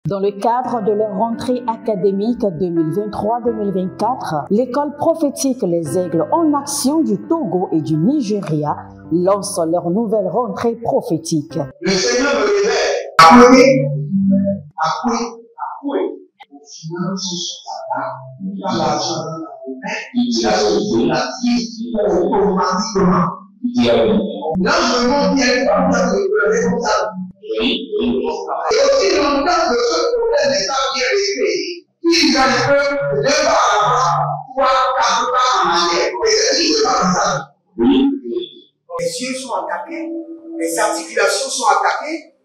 Dans le cadre de leur rentrée académique 2023-2024, l'école prophétique Les Aigles en Action du Togo et du Nigeria lance leur nouvelle rentrée prophétique. Le Seigneur me révèle. Appuyez. Au final, il a l'argent dans la main, il a la automatiquement. Là, je me montre qu'il y a une femme qui est responsable. Et aussi longtemps que ce problème n'est pas bien réglé, il y a des peuples de 2 pas en avant, 3, 4 pas en arrière. Et c'est ce pas ça. Les yeux sont attaqués, les articulations sont attaquées.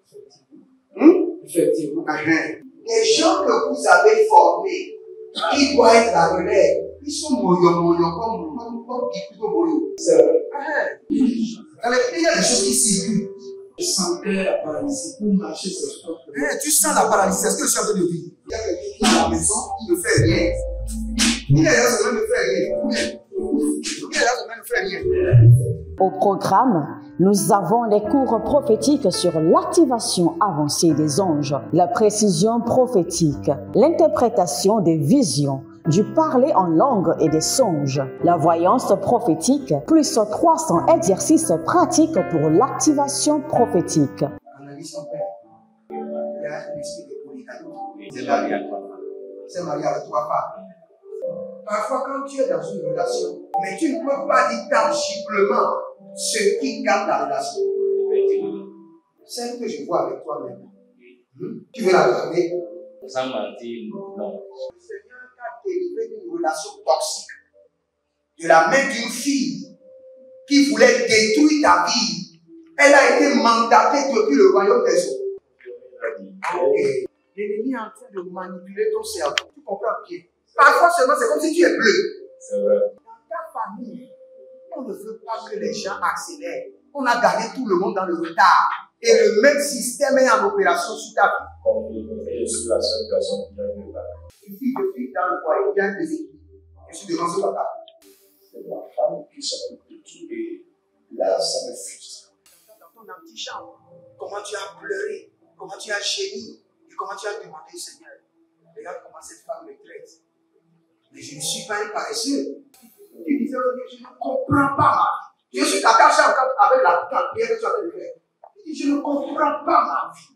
Effectivement. Les gens que vous avez formés, qui doivent être la relève, ils sont moyo comme plutôt moyo. C'est vrai. Dans les pays, il y a des choses qui circulent. Je sentais la paralysie pour marcher sur le corps. Tu sens la paralysie, c'est ce que je suis en train de dire. Il y a quelqu'un qui est à la maison, qui ne fait rien. Il est là, ça ne fait rien. Il est là, ça ne fait rien. Au programme, nous avons les cours prophétiques sur l'activation avancée des anges, la précision prophétique, l'interprétation des visions, du parler en langue et des songes, la voyance prophétique, plus 300 exercices pratiques pour l'activation prophétique. Analyse son père. Il y a un esprit de polygamie. C'est marié à 3 femmes. C'est marié à 3 femmes. Parfois, quand tu es dans une relation, mais tu ne peux pas dire tangiblement ce qui garde la relation. Celle que je vois avec toi maintenant. Tu veux la regarder? Sans mentir, non. Le Seigneur t'a délivré d'une relation toxique. De la main d'une fille qui voulait détruire ta vie. Elle a été mandatée depuis le royaume des eaux. L'ennemi est en train de manipuler ton cerveau. Tu comprends bien? Parfois seulement, c'est comme si tu es bleu. C'est vrai. Dans ta famille, on ne veut pas que les gens accélèrent. On a gardé tout le monde dans le retard. Et le même système est en opération sur ta vie. Je suis la seule personne qui a vu ça. Une fille de fille dans le foyer, il y a des équipes. Je suis devant ce papa. C'est ma femme qui s'occupe de tout et là, ça me frustre. Dans ton antichambre, comment tu as pleuré, comment tu as gémi et comment tu as demandé au Seigneur. Regarde comment cette femme me traite. Mais je ne suis pas un paresseux. Tu disais, je ne comprends pas ma vie. Je suis attaché avec la prière que tu as fait de faire. Je ne comprends pas ma vie.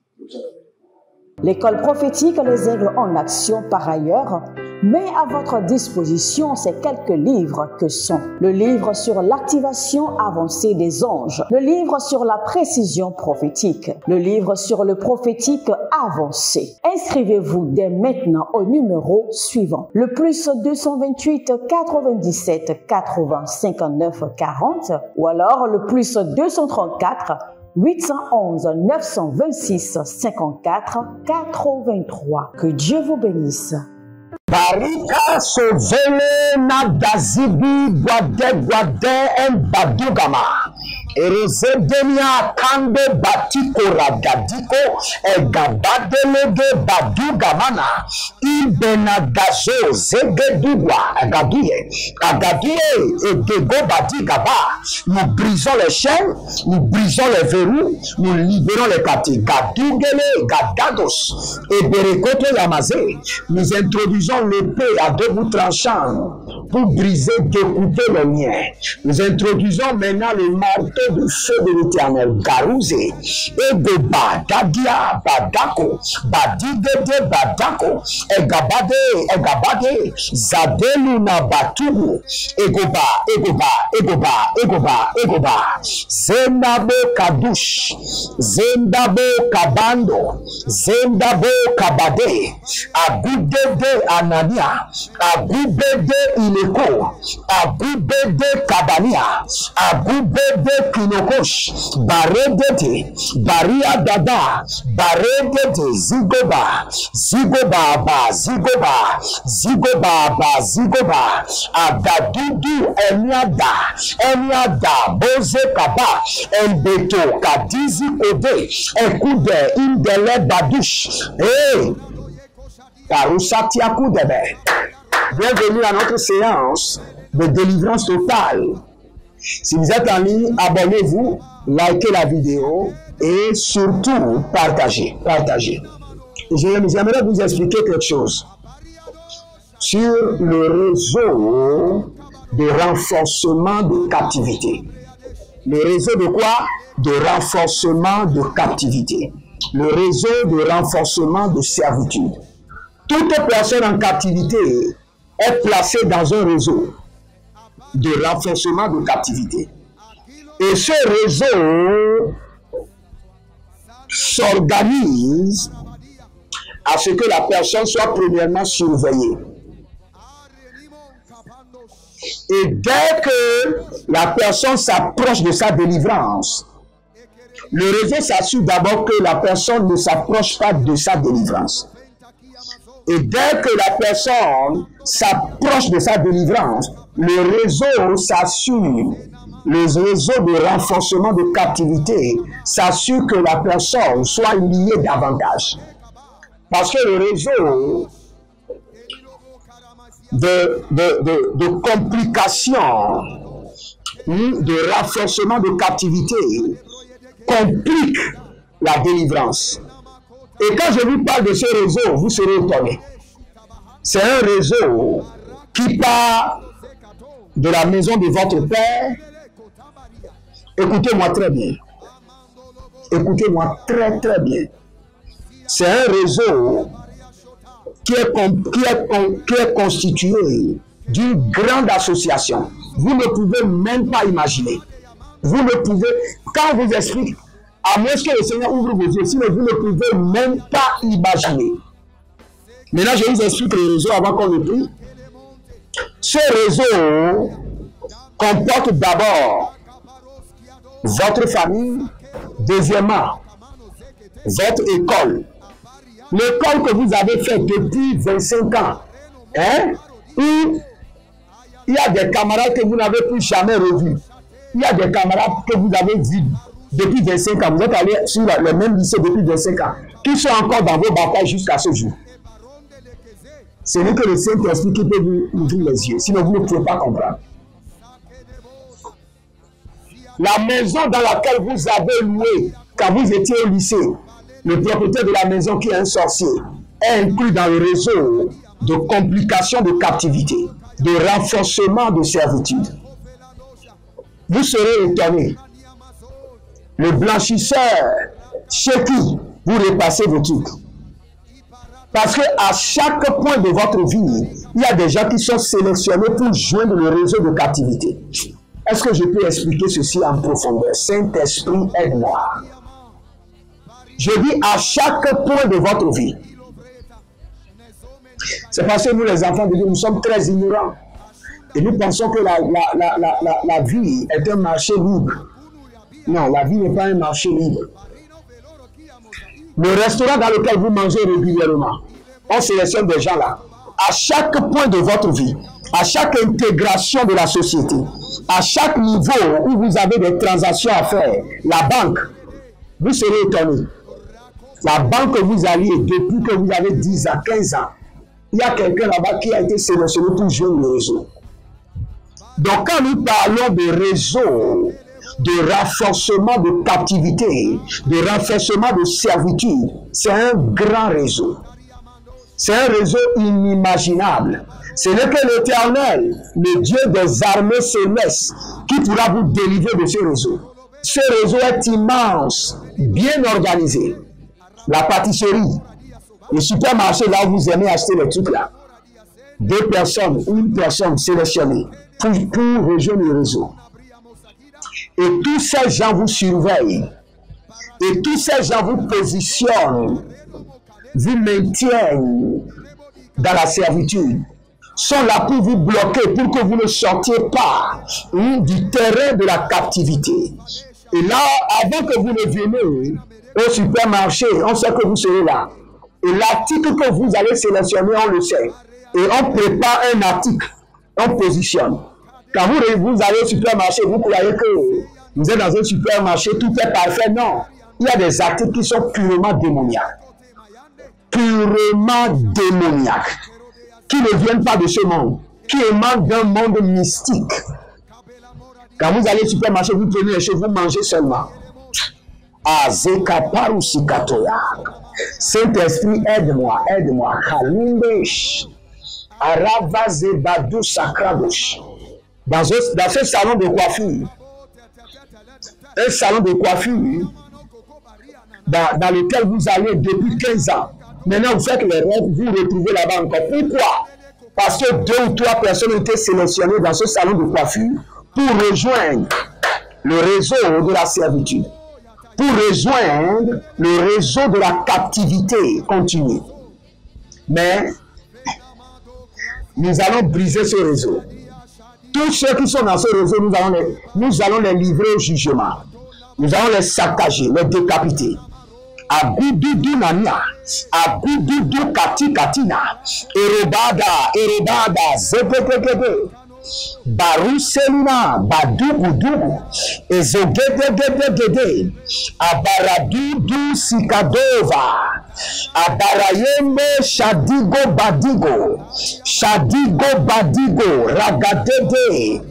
L'école prophétique Les Aigles en Action, par ailleurs, met à votre disposition ces quelques livres que sont le livre sur l'activation avancée des anges, le livre sur la précision prophétique, le livre sur le prophétique avancé. Inscrivez-vous dès maintenant au numéro suivant, le plus 228 97 80 59 40 ou alors le plus 234 811 926 54 83. Que Dieu vous bénisse. Barika sovele na dazibi guade badugama. Erezedenia kande batiko ragadiko egabadelege badugamana ibena gazo zegedugwa agaduye egego badigaba. Nous brisons les chaînes, nous brisons les verrous, nous libérons les captifs. Gadugele gadados et berekoto yamazé. Nous introduisons l'épée à 2 bouts tranchants pour briser, découper les miens. Nous introduisons maintenant le marteau de feu de l'Éternel. Garouzé, Egoba, Dadia, Badako, Badigede, Badako, Egabade, Zadeluna, Batugu, Egoba, Zendabo Kadush, Zendabo Kabando, Zendabo Kabade, Agudede Anania, Agubede Ileko, Agubede Kabania, Agubede Kinokosh, Baredete, Baria Dada, Baredete, Zigoba, Agadudu Eniada, Boze Kaba, Elbeto, Kadizi Ode, Ekude, Indele Badush, Bienvenue à notre séance de délivrance totale. Si vous êtes en ligne, abonnez-vous, likez la vidéo et surtout partagez. J'aimerais vous expliquer quelque chose sur le réseau de renforcement de captivité. Le réseau de quoi? De renforcement de captivité. Le réseau de renforcement de servitude. Toute personne en captivité est placée dans un réseau de renforcement de captivité. Et ce réseau s'organise à ce que la personne soit premièrement surveillée. Et dès que la personne s'approche de sa délivrance, le réseau s'assure d'abord que la personne ne s'approche pas de sa délivrance. Et dès que la personne s'approche de sa délivrance, le réseau s'assure, le réseau de renforcement de captivité s'assure que la personne soit liée davantage. Parce que le réseau de complications, de renforcement de captivité complique la délivrance. Et quand je vous parle de ce réseau, vous serez étonnés. C'est un réseau qui part de la maison de votre père. Écoutez-moi très bien. Écoutez-moi très très bien. C'est un réseau qui est constitué d'une grande association. Vous ne pouvez même pas imaginer. Vous ne pouvez, quand on vous explique, à moins que le Seigneur ouvre vos yeux, sinon vous ne pouvez même pas imaginer. Maintenant, je vous explique le réseau avant qu'on le prie. Ce réseau comporte d'abord votre famille, deuxièmement, votre école. L'école que vous avez faite depuis 25 ans, où il y a des camarades que vous n'avez plus jamais revus. Il y a des camarades que vous avez vus depuis 25 ans. Vous êtes allés sur le même lycée depuis 25 ans, qui sont encore dans vos batailles jusqu'à ce jour. Ce n'est que le Saint-Esprit qui peut vous ouvrir les yeux, sinon vous ne pouvez pas comprendre. La maison dans laquelle vous avez loué quand vous étiez au lycée, le propriétaire de la maison qui est un sorcier, est inclus dans le réseau de complications de captivité, de renforcement de servitude. Vous serez étonnés. Le blanchisseur chez qui vous repassez vos trucs. Parce qu'à chaque point de votre vie, il y a des gens qui sont sélectionnés pour joindre le réseau de captivité. Est-ce que je peux expliquer ceci en profondeur? Saint-Esprit, aide-moi. Je dis à chaque point de votre vie. C'est parce que nous, les enfants de Dieu, nous sommes très ignorants. Et nous pensons que la vie est un marché libre. Non, la vie n'est pas un marché libre. Le restaurant dans lequel vous mangez régulièrement, on sélectionne des gens là. À chaque point de votre vie, à chaque intégration de la société, à chaque niveau où vous avez des transactions à faire, la banque, vous serez étonnés. La banque que vous alliez depuis que vous avez 10 à 15 ans, il y a quelqu'un là-bas qui a été sélectionné pour jouer le réseau. Donc quand nous parlons de réseau, de renforcement de captivité, de renforcement de servitude, c'est un grand réseau. C'est un réseau inimaginable. Ce n'est que l'Éternel, le Dieu des armées célestes, qui pourra vous délivrer de ce réseau. Ce réseau est immense, bien organisé. La pâtisserie, le supermarché là où vous aimez acheter les trucs là. 2 personnes ou une personne sélectionnée pour rejoindre le réseau. Et tous ces gens vous surveillent. Et tous ces gens vous positionnent, vous maintiennent dans la servitude, sont là pour vous bloquer, pour que vous ne sortiez pas du terrain de la captivité. Et là, avant que vous ne veniez au supermarché, on sait que vous serez là. Et l'article que vous allez sélectionner, on le sait. Et on prépare un article, on positionne. Quand vous allez au supermarché, vous croyez que vous êtes dans un supermarché, tout est parfait. Non. Il y a des articles qui sont purement démoniaques. Purement démoniaques. Qui ne viennent pas de ce monde. Qui émanent d'un monde mystique. Quand vous allez au supermarché, vous prenez les choses, vous mangez seulement. Azeka parusikatoya. Saint-Esprit, aide-moi, aide-moi. Kalundesh. Aravazebadou Sakradosh. Dans ce salon de coiffure, un salon de coiffure dans lequel vous allez depuis 15 ans. Maintenant, vous faites les rêves, vous retrouvez là-bas encore. Pourquoi? Parce que 2 ou 3 personnes ont été sélectionnées dans ce salon de coiffure pour rejoindre le réseau de la servitude, pour rejoindre le réseau de la captivité continue. Mais nous allons briser ce réseau. Tous ceux qui sont dans ce réseau, nous allons les livrer au jugement. Nous allons les saccager, les décapiter. Agududu nania, agududu kati katina, erobada, zepekekebe, baruselina, badugudugu, ezogedegedegede, abaradudu sikadova, abarayembe shadigo badigo, ragadede,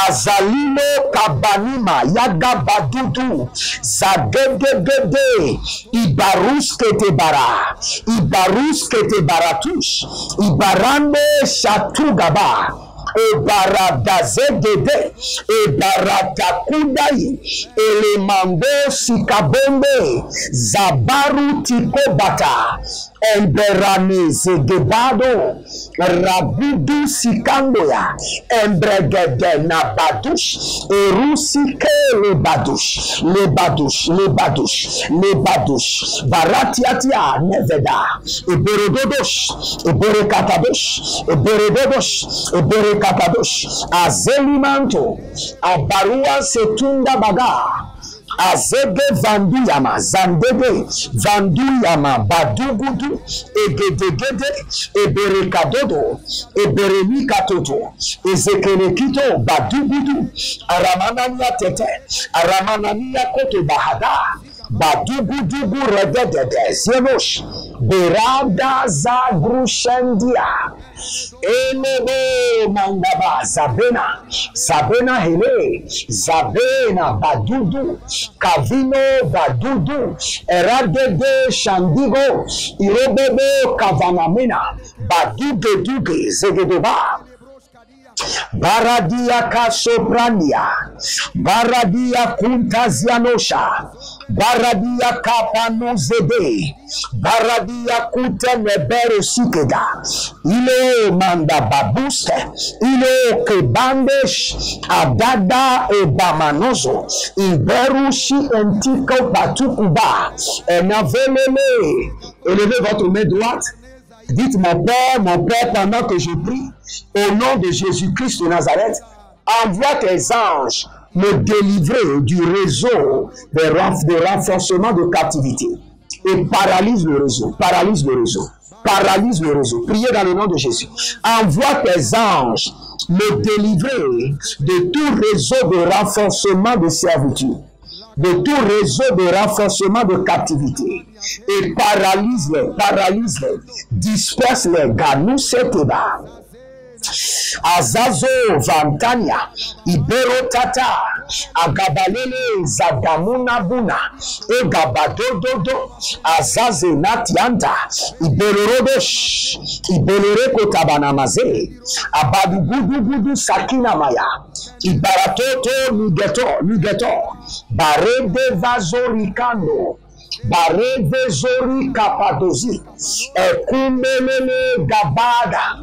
Azalino kabanima yaga badudu zagedegede ibarus kete baratush ibarande shatugaba ebaradazegede ebaratakudai elemambo sikabombe zabaru tikobata emberane zegebado rabudu sikangoya embregede na badush erusike lebadush baratiatia neveda eberekatadosh azelimanto abarua setunda baga azege vanduyama vanduyama badugudu egedegede eberekadodo eberenikatoto ezekelekito badugudu aramanania tete aramanania koto bahada badugudugu rededede zemosh berada zagrushendia elebo mangaba zabena hele zabena badudu kavino badudu eradede shandigo irebebe kavanamena badugeduge zegedeba baradia kasoprania baradia kuntazianosha baradia kapanozede baradia kutenebere sikeda ile manda babuste ile kebandesh adada ebamanozo iberushi entiko patukuba enavelele. Élevez votre main droite. Dites mon Père, pendant que je prie, au nom de Jésus-Christ de Nazareth, envoie tes anges me délivrer du réseau de renforcement de captivité. Et paralyse le réseau. Priez dans le nom de Jésus. Envoie tes anges me délivrer de tout réseau de renforcement de servitude, de tout réseau de renforcement de captivité. Et paralyse-les, disperse-les, Ganuseteba, Azazo, Vantania, Iberotata, Agabalele, Zadamuna Buna, Egabadododo, Azaze Natianta, Iberodosh, Ibereko Tabanamaze, Abadugudu Sakinamaya, Ibaratoto, Nugeto, Barede Vazorikando, Barede Zori Kapadozi, Ekumelele Gabada,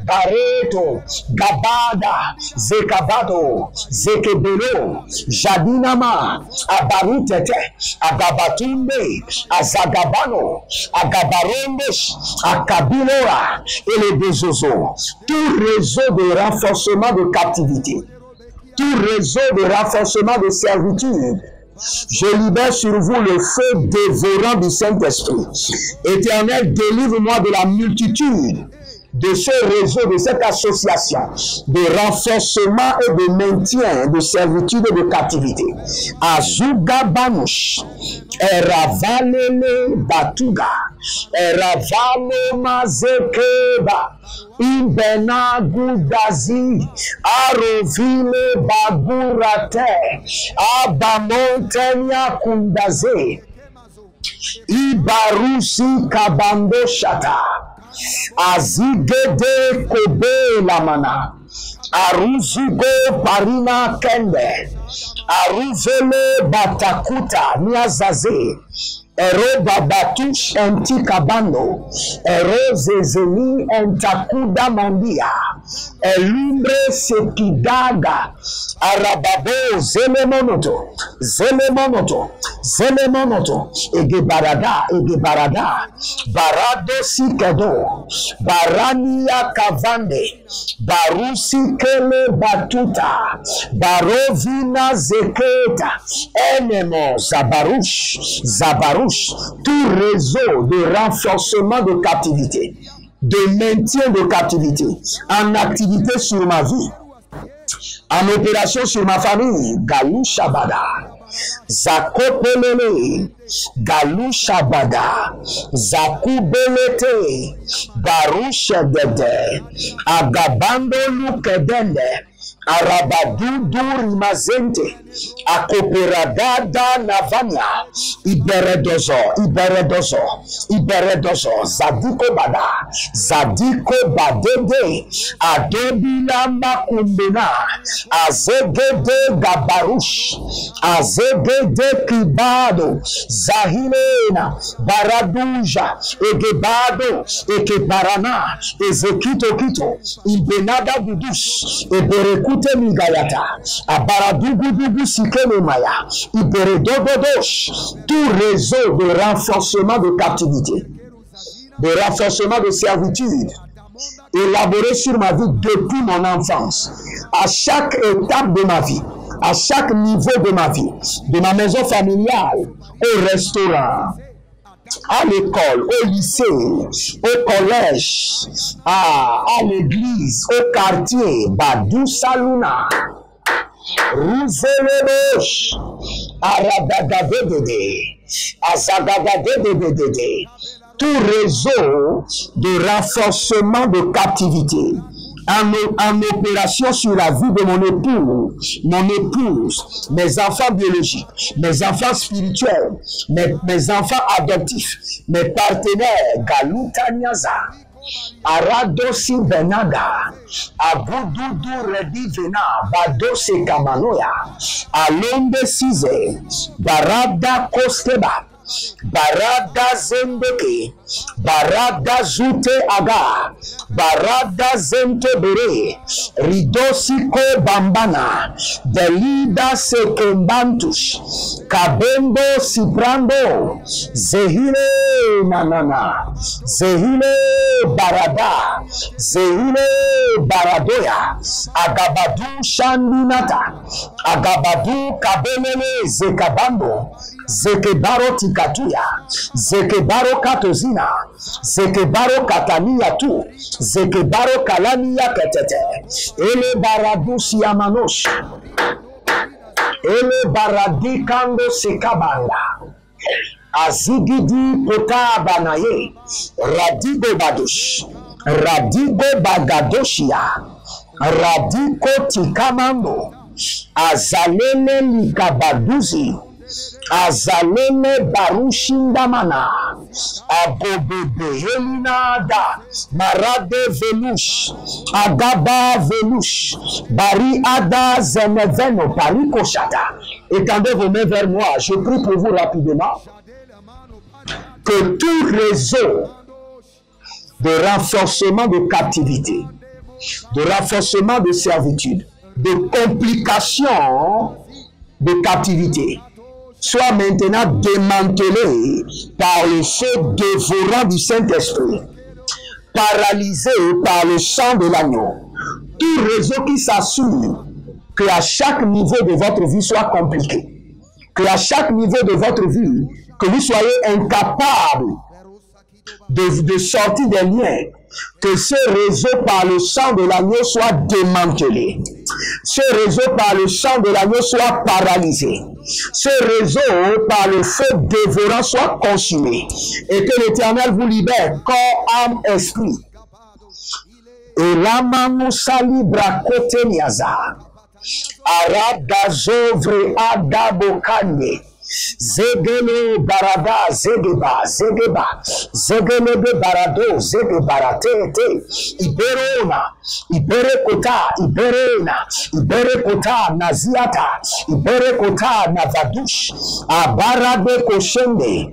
Bareto, Gabada, Zekabado, Zekebelo, Jadinama, Abarutete, Agabatunde, Azagabano, Agabarondesh, Akabilora, et les Bezozo, tout réseau de renforcement de captivité, tout réseau de renforcement de servitude, je libère sur vous le feu dévorant du Saint-Esprit. Éternel, délivre-moi de la multitude de ce réseau, de cette association de renforcement et de maintien de servitude et de captivité. Azuga Banush, Eravalele Batuga. Ravalo mazekeba. Ibena gudazi. Arovile bagurate. Abamontenia kundaze. Ibarusi kabando shata. Azigede kobe lamana. Aruzugo parina kende. Aruzele batakuta niazaze. Ero babatush entikabando. Ero zezeli entakuda mandia. Elumbre sekidaga. Arababo zelemonoto. Zelemonoto. Zelemonoto. Egebarada. Egebarada. Barado sikedo. Barania kavande. Barusi kele batuta. Barovina zeketa. Enemo zabarush. Zabarush. Tout réseau de renforcement de captivité, de maintien de captivité, en activité sur ma vie, en opération sur ma famille, Galou Shabada, Zakopelele, Galou Shabada, Zakubelete, Baruch Dede, Agabando Lukedende, Arabadudu Mazente, Akoperadada Navania, Iberedozo, Iberedozo, Iberedozo, Zadiko Bada, Zadiko Badede, Adobila Makumbena, Azegede Gabarush, Azegede Kibado, Zahilena, Baraduja, Egebado, Ekeparana, Ezekito Kito, Ibenada Budus, Eberekute Migayata, Abaradugudugu Sikele Maya, Iberedododosh, tout réseau de renforcement de captivité, de renforcement de servitude, élaboré sur ma vie depuis mon enfance, à chaque étape de ma vie, à chaque niveau de ma vie, de ma maison familiale, au restaurant, à l'école, au lycée, au collège, à l'église, au quartier, Badou Saluna, Rouzelebosh, Aradagadede, Azagadadede, tout réseau de renforcement de captivité en opération sur la vie de mon épouse, mes enfants biologiques, mes enfants spirituels, mes enfants adoptifs, mes partenaires, Galuta Nyaza, Aradosi Benada, Agududu Redi Vena, Badose Kamanoya, Alonde Size, Barada Kosteba, Barada Zendeke, Barada Zute Aga, Barada Zente Bere, Ridosiko Bambana, Delida Sekembantush, Kabembo Siprando, Zehile Nanana, Zehile Barada, Zehile Baradoya, Agabadu Shandinata, Agabadu Kabelele Zekabando, Zekebaro Tikatuya, Zekebaro Katozina, Zekebaro Katania tu, Zekebaro Kalania Ketete, Ele Baradusi Amanosh, Ele Baradikando Sekabanda, Azigidi Pota Banaye, Radigo Badush, Radigo Bagadoshia, Radiko Tikamando, Azalele Likabaduzi, Azalene Barushindamana, Abobebe Helinada, Marade Velush, Agaba Velush, Bari Ada Zeneveno, Parikoshata. Étendez vos mains vers moi, je prie pour vous rapidement que tout réseau de renforcement de captivité, de renforcement de servitude, de complications de captivité, soit maintenant démantelé par le feu dévorant du Saint-Esprit, paralysé par le sang de l'agneau. Tout réseau qui s'assure qu'à chaque niveau de votre vie soit compliqué, qu'à chaque niveau de votre vie, que vous soyez incapable de sortie des liens, que ce réseau par le sang de l'agneau soit démantelé. Ce réseau par le sang de l'agneau soit paralysé. Ce réseau par le feu dévorant soit consumé. Et que l'Éternel vous libère, corps, âme, esprit. Et l'amanu salibra kote niaza. Aradazovre adabokanye. Zegele barada zegeba zegeba zegele de barado zegebarate iberona iberekota iberena iberekota naziata iberekota navadush abarade koshende.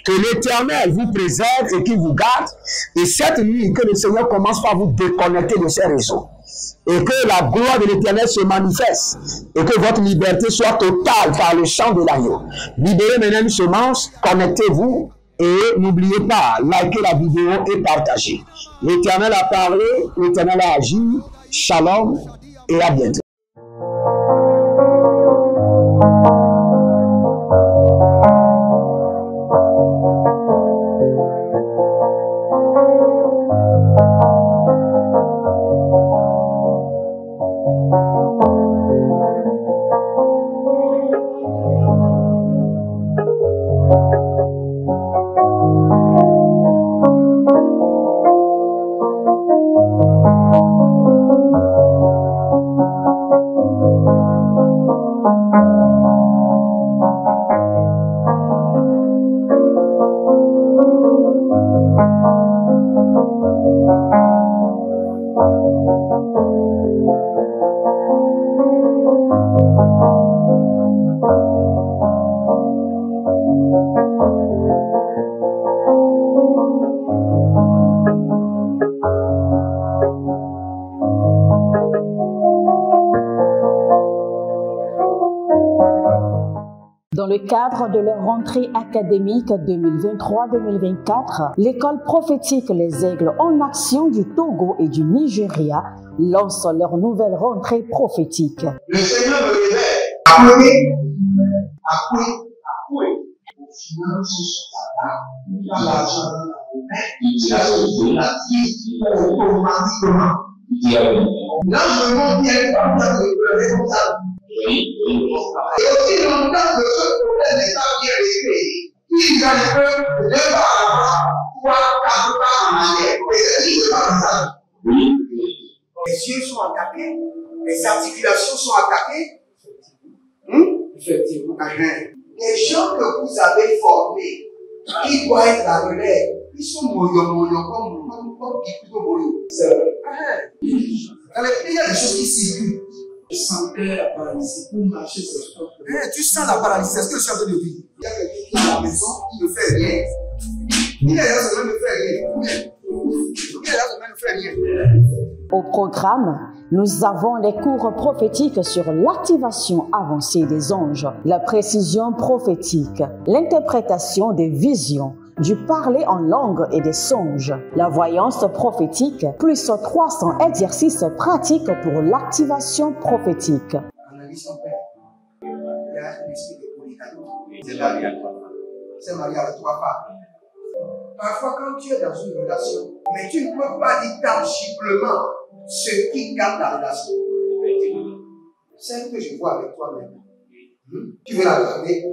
Que l'Éternel vous préserve et qu'il vous garde. Et cette nuit, que le Seigneur commence par vous déconnecter de ces réseaux. Et que la gloire de l'Éternel se manifeste. Et que votre liberté soit totale par le chant de l'agneau. Libérez maintenant une semence, connectez-vous. Et n'oubliez pas, likez la vidéo et partagez. L'Éternel a parlé, l'Éternel a agi. Shalom et à bientôt. Dans le cadre de leur rentrée académique 2023-2024, l'école prophétique Les Aigles en Action du Togo et du Nigeria lance leur nouvelle rentrée prophétique. Le Seigneur me révèle. Appelez. Au final, il a l'argent dans la automatiquement. Là, je me montre qu'il y a une femme qui est responsable. Et aussi longtemps que ce problème n'est pas bien réglé, ils arrivent deux pas en avant, trois, quatre pas en arrière. Et c'est dit, c'est pas comme ça. Les yeux sont attaqués, les articulations sont attaquées. Effectivement. Les gens que vous avez formés, qui doivent être la relève, ils sont moyo comme plutôt moyo. C'est vrai. Dans les pays, il y a des choses qui circulent. Je sentais la paralysie pour marcher sur le corps. Tu sens la paralysie, c'est ce que je suis en train de dire. Il y a quelqu'un qui est à la maison, qui ne fait rien. Il est là, ça ne fait rien. Il est là, ça ne fait rien. Au programme, nous avons les cours prophétiques sur l'activation avancée des anges, la précision prophétique, l'interprétation des visions, du parler en langue et des songes, la voyance prophétique, plus 300 exercices pratiques pour l'activation prophétique. Analyse son père. Il y a un esprit de polygamie. C'est marié à trois femmes. C'est marié à trois femmes. Parfois, quand tu es dans une relation, mais tu ne peux pas dire tangiblement ce qui garde la relation. Celle que je vois avec toi maintenant. Tu veux la regarder?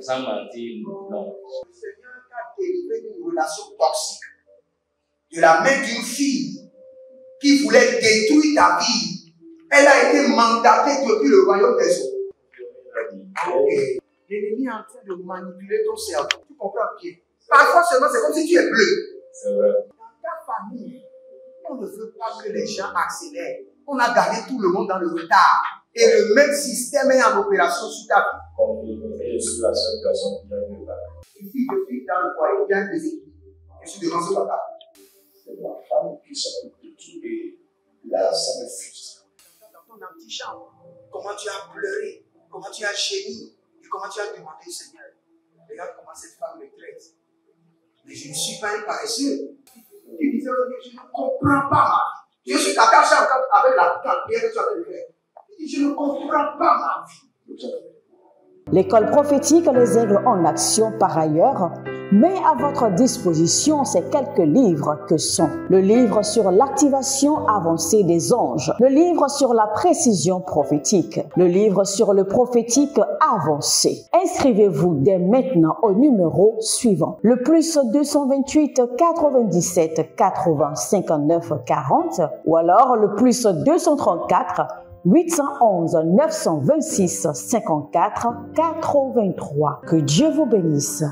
Sans mentir, non. Le Seigneur t'a délivré d'une relation toxique. De la main d'une fille qui voulait détruire ta vie. Elle a été mandatée depuis le royaume des eaux. Okay. L'ennemi est en train de manipuler ton cerveau. Tu comprends bien? Parfois seulement, c'est comme si tu es bleu. C'est vrai. Dans ta famille, on ne veut pas que les gens accélèrent. On a gardé tout le monde dans le retard. Et le même système est en opération sur ta vie. Je suis la seule personne qui a vu ça. Une fille de fille dans le foyer, il y a des équipes. Je suis devant ce papa. C'est ma femme qui s'occupe de tout et là, ça me frustre. Dans ton antichambre, comment tu as pleuré, comment tu as gémi et comment tu as demandé au Seigneur. Regarde comment cette femme me traite. Mais je ne suis pas un paresseux. Tu disais, je ne comprends pas ma vie. Je suis attaché avec la prière que tu as fait de faire. Je ne comprends pas ma vie. L'école prophétique Les Aigles en Action, par ailleurs, Mais à votre disposition, ces quelques livres que sont le livre sur l'activation avancée des anges, le livre sur la précision prophétique, le livre sur le prophétique avancé. Inscrivez-vous dès maintenant au numéro suivant. Le plus 228 97 80 59 40 ou alors le plus 234 811 926 54 83. Que Dieu vous bénisse.